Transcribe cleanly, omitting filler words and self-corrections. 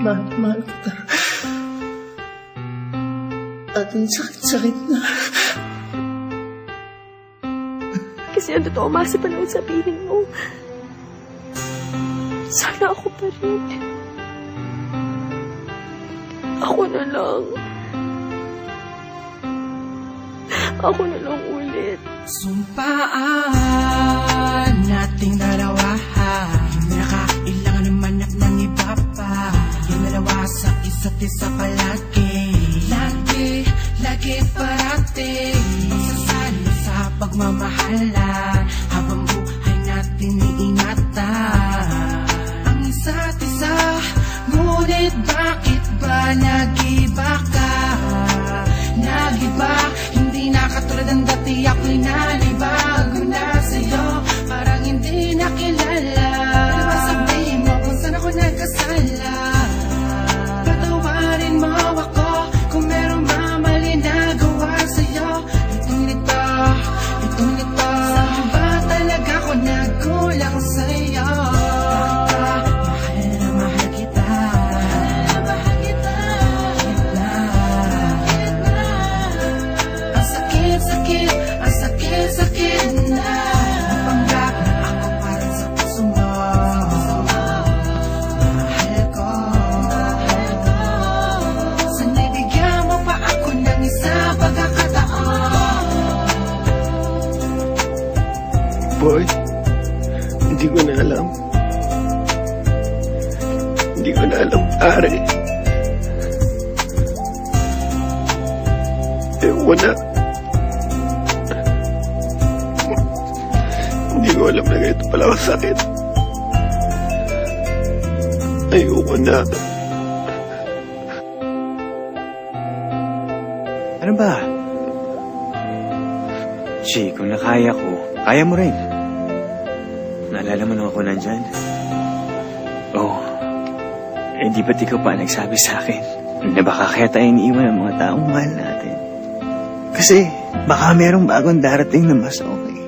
Mahal kita. At ang sakit-sakit na. Kasi ang totoo, Masi, pa lang sabihin mo. Sana ako pa rin. Ako na lang. Ako na lang ulit. Sumpaan nating dalawa, nakailangan naman ng iba pa. Yung dalawa sa isa't isa palagi. Lagi parating magsasalo sa pagmamahalan. Habang buhay natin iingatan ang isa't isa. Ngunit bakit ba nag-iba ka? Nag-iba, hindi na katulad ng dati. Ako'y nalibago na sa'yo, parang hindi nakilala. Ano ba sabihin mo kung saan ako nagkasala? Patawarin mo ako kung merong mamali na gawa sa'yo. Itong nito saan ba talaga ako nagkulang sa'yo? Mahal na mahal kita. Sakit na napanggap na ako para sa puso mo. Mahal ko. Sana'y bigyan mo pa ako ng isa pagkakataon. Boy, hindi ko na alam. Hindi ko na alam, pare. Ewan na. Hindi ko alam na ganito pala masakit. Ayoko na. Ano ba? Chi, kung nakaya ko, kaya mo rin. Naalala mo nung ako nandyan? Oh, eh di ba't ikaw pa nagsabi sa akin na baka kaya tayo iniiwan ng mga taong mahal natin? Kasi baka merong bagong darating na mas okay.